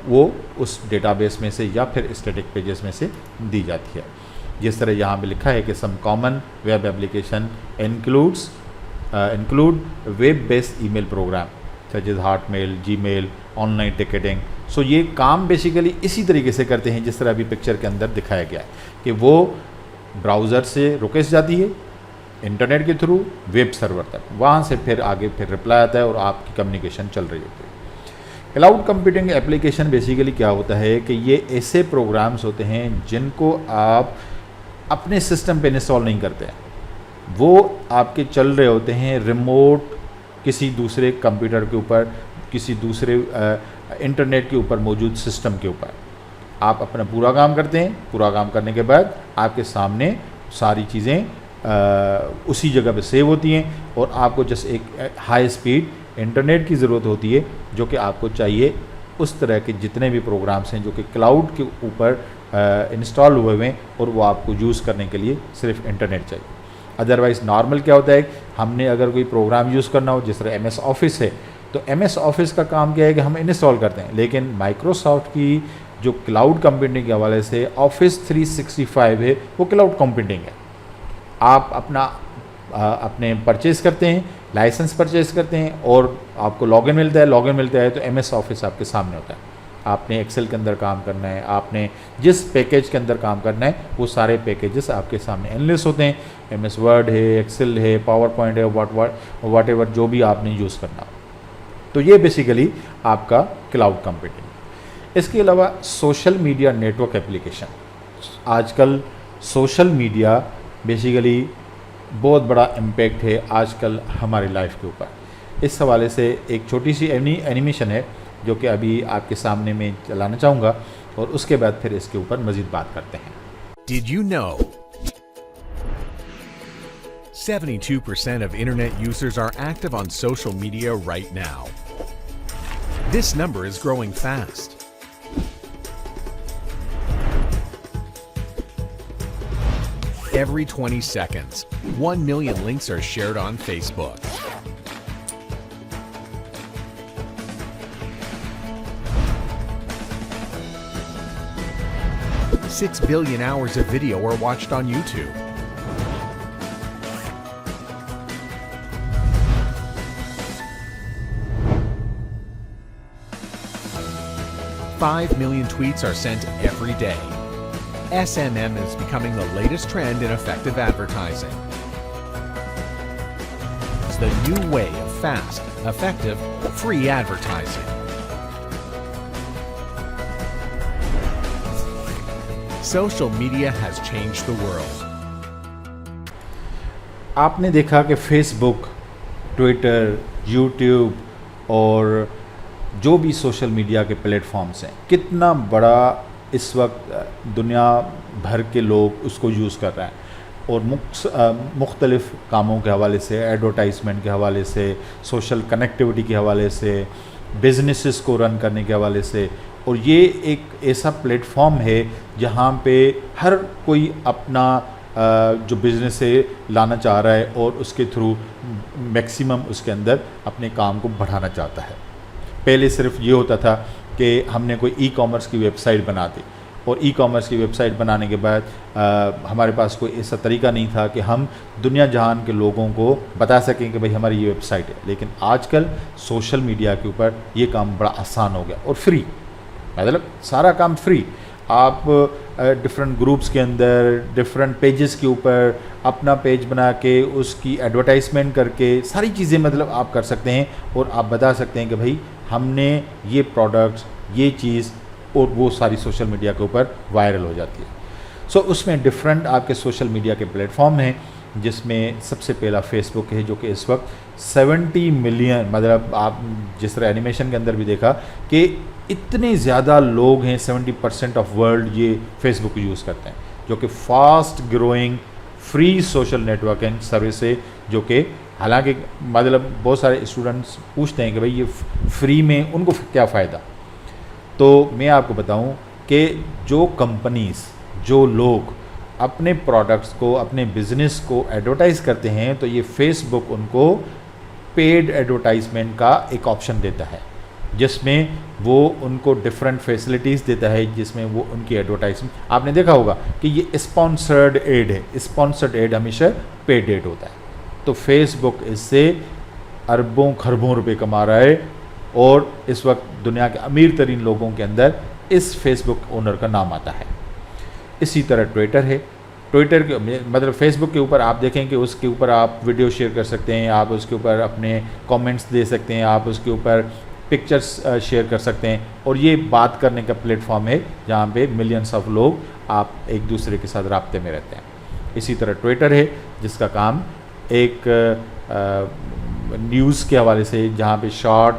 वो उस डेटाबेस में से या फिर स्टैटिक पेजेस में से दी जाती है। जिस तरह यहाँ पे लिखा है कि some common web application include web based email program such as Hotmail, Gmail, online ticketing. So ये काम बेसिकली इसी तरीके से करते हैं जिस तरह अभी पिक्चर के अंदर दिखाया गया है कि वो ब्राउज़र से रुकेश जाती है इंटरनेट के थ्रू वेब सर्वर तक, वहाँ से फिर आगे फिर रिप्लाई आता है और आपकी कम्युनिकेशन चल रही होती है। क्लाउड कंप्यूटिंग एप्लीकेशन बेसिकली क्या होता है कि ये ऐसे प्रोग्राम्स होते हैं जिनको आप अपने सिस्टम पे इंस्टॉल नहीं करते हैं, वो आपके चल रहे होते हैं रिमोट किसी दूसरे कंप्यूटर के ऊपर, किसी दूसरे इंटरनेट के ऊपर मौजूद सिस्टम के ऊपर। आप अपना पूरा काम करते हैं, पूरा काम करने के बाद आपके सामने सारी चीज़ें उसी जगह पे सेव होती हैं और आपको जस्ट एक हाई स्पीड इंटरनेट की ज़रूरत होती है जो कि आपको चाहिए उस तरह के जितने भी प्रोग्राम्स हैं जो कि क्लाउड के ऊपर इंस्टॉल हुए हुए हैं और वो आपको यूज़ करने के लिए सिर्फ इंटरनेट चाहिए। अदरवाइज़ नॉर्मल क्या होता है, हमने अगर कोई प्रोग्राम यूज़ करना हो, जिस तरह MS ऑफिस है, तो MS ऑफिस का काम क्या है कि हम इंस्टॉल करते हैं, लेकिन माइक्रोसॉफ्ट की जो क्लाउड कंप्यूटिंग के हवाले से ऑफिस 365 है वो क्लाउड कंप्यूटिंग है। आप अपने परचेज़ करते हैं लाइसेंस परचेज करते हैं और आपको लॉगिन मिलता है। लॉगिन मिलता है तो एमएस ऑफिस आपके सामने होता है। आपने एक्सेल के अंदर काम करना है, आपने जिस पैकेज के अंदर काम करना है वो सारे पैकेजेस आपके सामने एनालिस्ट होते हैं। एमएस वर्ड है, एक्सेल है, पावर पॉइंट है, वाट एवर जो भी आपने यूज़ करना हो। तो ये बेसिकली आपका क्लाउड कंप्यूटिंग। इसके अलावा सोशल मीडिया नेटवर्क एप्लीकेशन, आजकल सोशल मीडिया बेसिकली बहुत बड़ा इम्पैक्ट है आजकल हमारी लाइफ के ऊपर। इस हवाले से एक छोटी सी एनिमेशन है जो कि अभी आपके सामने मैं चलाना चाहूँगा और उसके बाद फिर इसके ऊपर मज़ीद बात करते हैं। Did you know 72% of internet users are active on social media right now? This number is growing fast. Every 20 seconds, 1 million links are shared on Facebook. Six billion hours of video are watched on YouTube. 5 million tweets are sent every day. SMM is becoming the latest trend in effective advertising. It's the new way of fast, effective, free advertising. Social media has changed the world. आपने देखा कि Facebook, Twitter, YouTube और जो भी social media के platforms हैं, कितना बड़ा इस वक्त दुनिया भर के लोग उसको यूज़ कर रहे हैं और मुख्तलिफ़ कामों के हवाले से, एडवर्टाइजमेंट के हवाले से, सोशल कनेक्टिविटी के हवाले से, बिजनेसेस को रन करने के हवाले से। और ये एक ऐसा प्लेटफॉर्म है जहाँ पे हर कोई अपना जो बिज़नेस है लाना चाह रहा है और उसके थ्रू मैक्सिमम उसके अंदर अपने काम को बढ़ाना चाहता है। पहले सिर्फ ये होता था कि हमने कोई ई कॉमर्स की वेबसाइट बना दी और ई कॉमर्स की वेबसाइट बनाने के बाद हमारे पास कोई ऐसा तरीका नहीं था कि हम दुनिया जहान के लोगों को बता सकें कि भाई हमारी ये वेबसाइट है। लेकिन आजकल सोशल मीडिया के ऊपर ये काम बड़ा आसान हो गया और फ्री, मतलब सारा काम फ्री। आप डिफरेंट ग्रुप्स के अंदर, डिफरेंट पेजेस के ऊपर अपना पेज बना के उसकी एडवर्टाइजमेंट करके सारी चीज़ें मतलब आप कर सकते हैं और आप बता सकते हैं कि भाई हमने ये प्रोडक्ट्स, ये चीज़, और वो सारी सोशल मीडिया के ऊपर वायरल हो जाती है। सो उसमें डिफरेंट आपके सोशल मीडिया के प्लेटफॉर्म हैं, जिसमें सबसे पहला फेसबुक है जो कि इस वक्त 70 मिलियन, मतलब आप जिस तरह एनिमेशन के अंदर भी देखा कि इतने ज़्यादा लोग हैं, 70% ऑफ वर्ल्ड ये फेसबुक यूज़ करते हैं, जो कि fast growing free social networking service है। जो कि हालांकि मतलब बहुत सारे स्टूडेंट्स पूछते हैं कि भाई ये फ्री में उनको क्या फ़ायदा। तो मैं आपको बताऊं कि जो कंपनीज़, जो लोग अपने प्रोडक्ट्स को, अपने बिज़नेस को एडवर्टाइज़ करते हैं, तो ये फेसबुक उनको पेड एडवर्टाइजमेंट का एक ऑप्शन देता है, जिसमें वो उनको डिफरेंट फैसिलिटीज़ देता है, जिसमें वो उनकी एडवर्टाइजमेंट, आपने देखा होगा कि ये स्पॉन्सर्ड एड है। स्पॉन्सर्ड एड हमेशा पेड एड होता है। तो फेसबुक इससे अरबों खरबों रुपए कमा रहा है और इस वक्त दुनिया के अमीर तरीन लोगों के अंदर इस फेसबुक ओनर का नाम आता है। इसी तरह ट्विटर है। ट्विटर के मतलब फेसबुक के ऊपर आप देखें कि उसके ऊपर आप वीडियो शेयर कर सकते हैं, आप उसके ऊपर अपने कमेंट्स दे सकते हैं, आप उसके ऊपर पिक्चर्स शेयर कर सकते हैं और ये बात करने का प्लेटफॉर्म है जहाँ पे मिलियंस ऑफ लोग आप एक दूसरे के साथ राब्ते में रहते हैं। इसी तरह ट्विटर है जिसका काम एक न्यूज़ के हवाले से, जहाँ पे शॉर्ट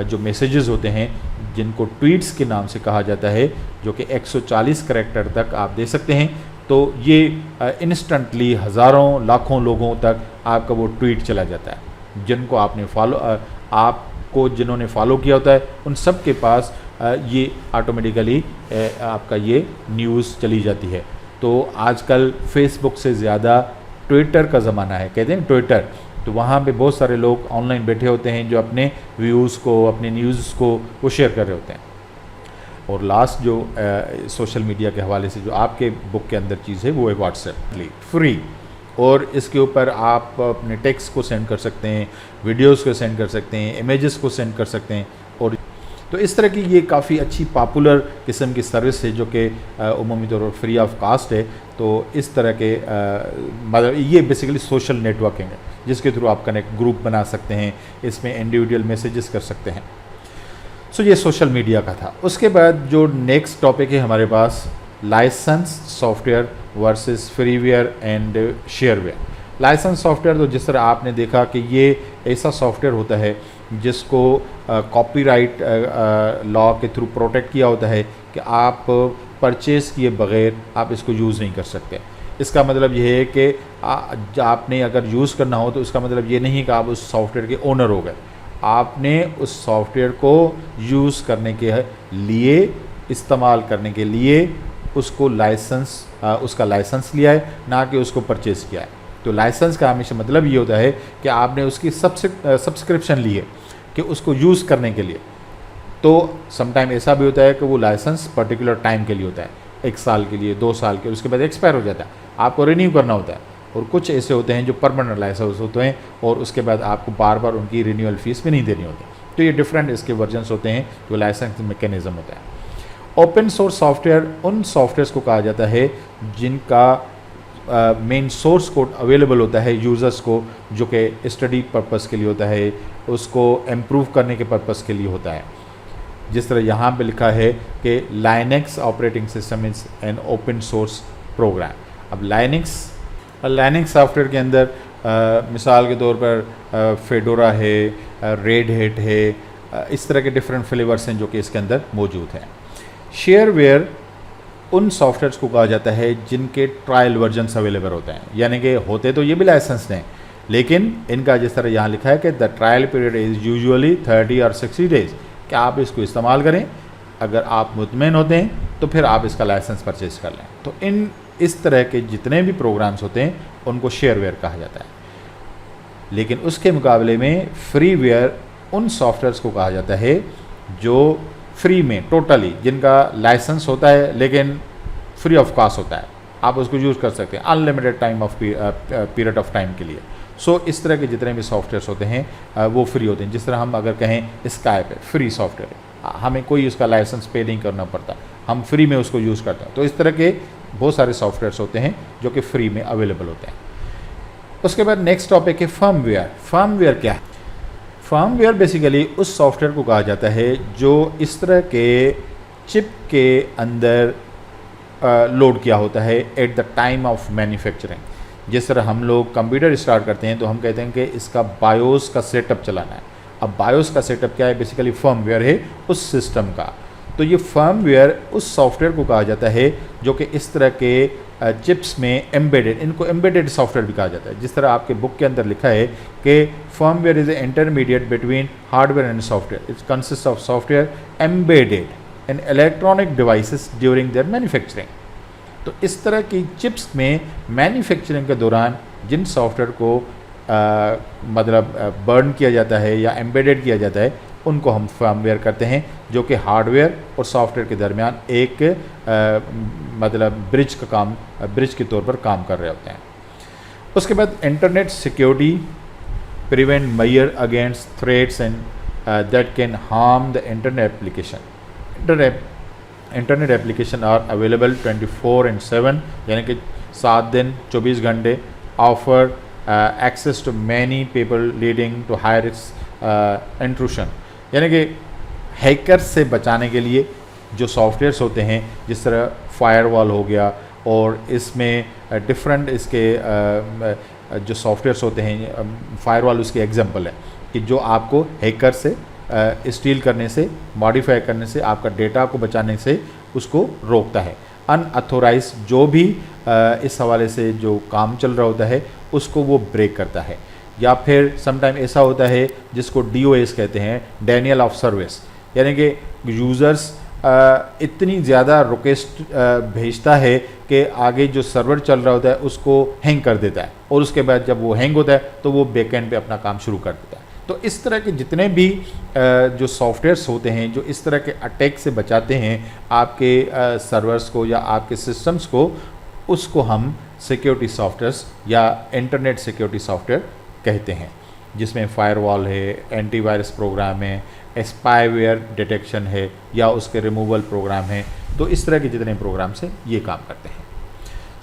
जो मैसेजेस होते हैं जिनको ट्वीट्स के नाम से कहा जाता है, जो कि 140 करैक्टर तक आप दे सकते हैं। तो ये इंस्टेंटली हज़ारों लाखों लोगों तक आपका वो ट्वीट चला जाता है। जिनको आपने आपको जिन्होंने फॉलो किया होता है उन सब के पास ये ऑटोमेटिकली आपका ये न्यूज़ चली जाती है। तो आजकल फेसबुक से ज़्यादा ट्विटर का ज़माना है, कहते हैं ट्विटर। तो वहाँ पे बहुत सारे लोग ऑनलाइन बैठे होते हैं जो अपने व्यूज़ को, अपने न्यूज़ को वो शेयर कर रहे होते हैं। और लास्ट जो सोशल मीडिया के हवाले से जो आपके बुक के अंदर चीज़ है वो है व्हाट्सएप, फ्री। और इसके ऊपर आप अपने टेक्स्ट को सेंड कर सकते हैं, वीडियोस को सेंड कर सकते हैं, इमेजेस को सेंड कर सकते हैं। और तो इस तरह की ये काफ़ी अच्छी पॉपुलर किस्म की सर्विस है जो कि उमूमी तौर पर फ्री ऑफ कास्ट है। तो इस तरह के मतलब ये बेसिकली सोशल नेटवर्किंग है जिसके थ्रू आप कनेक्ट ग्रुप बना सकते हैं, इसमें इंडिविजुअल मैसेजेस कर सकते हैं। सो ये सोशल मीडिया का था। उसके बाद जो नेक्स्ट टॉपिक है हमारे पास, licence software versus freeware and shareware. Licence software तो जिस तरह आपने देखा कि ये ऐसा सॉफ्टवेयर होता है जिसको कॉपीराइट लॉ के थ्रू प्रोटेक्ट किया होता है कि आप परचेज़ किए बग़ैर आप इसको यूज़ नहीं कर सकते। इसका मतलब ये है कि आपने अगर यूज़ करना हो तो इसका मतलब ये नहीं कि आप उस सॉफ्टवेयर के ओनर हो गए। आपने उस सॉफ्टवेयर को यूज़ करने के लिए, इस्तेमाल करने के लिए उसको उसका लाइसेंस लिया है, ना कि उसको परचेज़ किया है। तो लाइसेंस का हमेशा मतलब ये होता है कि आपने उसकी सब्सक्रिप्शन ली है कि उसको यूज़ करने के लिए। तो समटाइम ऐसा भी होता है कि वो लाइसेंस पर्टिकुलर टाइम के लिए होता है, 1 साल के लिए, 2 साल के लिए, उसके बाद एक्सपायर हो जाता है, आपको रिन्यू करना होता है। और कुछ ऐसे होते हैं जो परमानेंट लाइसेंस होते हैं और उसके बाद आपको बार बार उनकी रिन्यूअल फ़ीस भी नहीं देनी होती। तो ये डिफरेंट इसके वर्जन्स होते हैं जो लाइसेंस मैकेनिज़्म होता है। ओपन सोर्स सॉफ्टवेयर उन सॉफ्टवेयर्स को कहा जाता है जिनका मेन सोर्स कोड अवेलेबल होता है यूज़र्स को, जो कि स्टडी पर्पस के लिए होता है, उसको इम्प्रूव करने के पर्पस के लिए होता है। जिस तरह यहाँ पे लिखा है कि Linux operating system is an open source program. अब लाइनेक्स सॉफ्टवेयर के अंदर मिसाल के तौर पर फेडोरा है, रेड हैट है, इस तरह के डिफरेंट फ्लेवर्स हैं जो कि इसके अंदर मौजूद हैं। शेयरवेयर उन सॉफ्टवेयर्स को कहा जाता है जिनके ट्रायल वर्जन्स अवेलेबल होते हैं, यानी कि होते तो ये भी लाइसेंस हैं, लेकिन इनका जिस तरह यहाँ लिखा है कि the trial period is usually 30 और 60 डेज़, कि आप इसको इस्तेमाल करें, अगर आप मुतमईन होते हैं तो फिर आप इसका लाइसेंस परचेज़ कर लें। तो इस तरह के जितने भी प्रोग्राम्स होते हैं उनको शेयरवेयर कहा जाता है। लेकिन उसके मुकाबले में फ्रीवेयर उन सॉफ्टवेयर्स को कहा जाता है जो फ्री में टोटली, जिनका लाइसेंस होता है लेकिन फ्री ऑफ कॉस्ट होता है, आप उसको यूज़ कर सकते हैं अनलिमिटेड पीरियड ऑफ टाइम के लिए। सो इस तरह के जितने भी सॉफ्टवेयर्स होते हैं वो फ्री होते हैं। जिस तरह हम अगर कहें स्काइप है, फ्री सॉफ्टवेयर है, हमें कोई उसका लाइसेंस पे नहीं करना पड़ता, हम फ्री में उसको यूज़ करते हैं। तो इस तरह के बहुत सारे सॉफ्टवेयर्स होते हैं जो कि फ्री में अवेलेबल होते हैं। उसके बाद नेक्स्ट टॉपिक है फर्मवेयर। फर्मवेयर क्या है? फर्मवेयर बेसिकली उस सॉफ्टवेयर को कहा जाता है जो इस तरह के चिप के अंदर लोड किया होता है at the time of manufacturing. जिस तरह हम लोग कंप्यूटर स्टार्ट करते हैं तो हम कहते हैं कि इसका बायोस का सेटअप चलाना है। अब बायोस का सेटअप क्या है? बेसिकली फर्मवेयर है उस सिस्टम का। तो ये फर्मवेयर उस सॉफ्टवेयर को कहा जाता है जो कि इस तरह के चिप्स में एम्बेडेड, इनको एम्बेडेड सॉफ्टवेयर भी कहा जाता है। जिस तरह आपके बुक के अंदर लिखा है कि firmware is A intermediate between hardware and software, it consist of software embedded in electronic devices during their manufacturing. तो इस तरह की चिप्स में मैन्युफैक्चरिंग के दौरान जिन सॉफ्टवेयर को मतलब बर्न किया जाता है या एम्बेडेड किया जाता है उनको हम फर्मवेयर करते हैं, जो कि हार्डवेयर और सॉफ्टवेयर के दरमियान एक मतलब ब्रिज के तौर पर काम कर रहे होते हैं। उसके बाद internet security prevent measure against threats and that can harm the internet application. Internet application are available 24/7, यानी कि 7 दिन 24 घंटे, offer access to many people leading to high risk intrusion. यानी कि हैकर से बचाने के लिए जो सॉफ्टवेयर्स होते हैं, जिस तरह फायरवॉल हो गया, और इसमें डिफरेंट इसके जो सॉफ्टवेयर्स होते हैं, फायरवॉल उसकी एग्जांपल है कि जो आपको हैकर से स्टील करने से, मॉडिफाई करने से, आपका डेटा को बचाने से उसको रोकता है। अनऑथोराइज जो भी इस हवाले से जो काम चल रहा होता है उसको वो ब्रेक करता है। या फिर समटाइम ऐसा होता है जिसको DOS कहते हैं, डेनियल ऑफ सर्विस, यानी कि यूज़र्स इतनी ज़्यादा रिक्वेस्ट भेजता है कि आगे जो सर्वर चल रहा होता है उसको हैंग कर देता है, और उसके बाद जब वो हैंग होता है तो वो बैकएंड पे अपना काम शुरू कर देता है। तो इस तरह के जितने भी जो सॉफ्टवेयर्स होते हैं जो इस तरह के अटैक से बचाते हैं आपके सर्वर्स को या आपके सिस्टम्स को, उसको हम सिक्योरिटी सॉफ्टवेयर्स या इंटरनेट सिक्योरिटी सॉफ्टवेयर कहते हैं, जिसमें फायरवॉल है, एंटीवायरस प्रोग्राम है, स्पाईवेयर डिटेक्शन है या उसके रिमूवल प्रोग्राम है। तो इस तरह के जितने प्रोग्राम्स हैं ये काम करते हैं।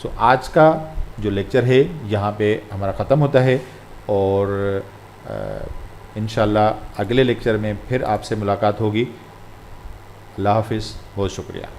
सो आज का जो लेक्चर है यहाँ पे हमारा ख़त्म होता है और इंशाल्लाह अगले लेक्चर में फिर आपसे मुलाकात होगी। अल्लाह हाफिज़, बहुत शुक्रिया।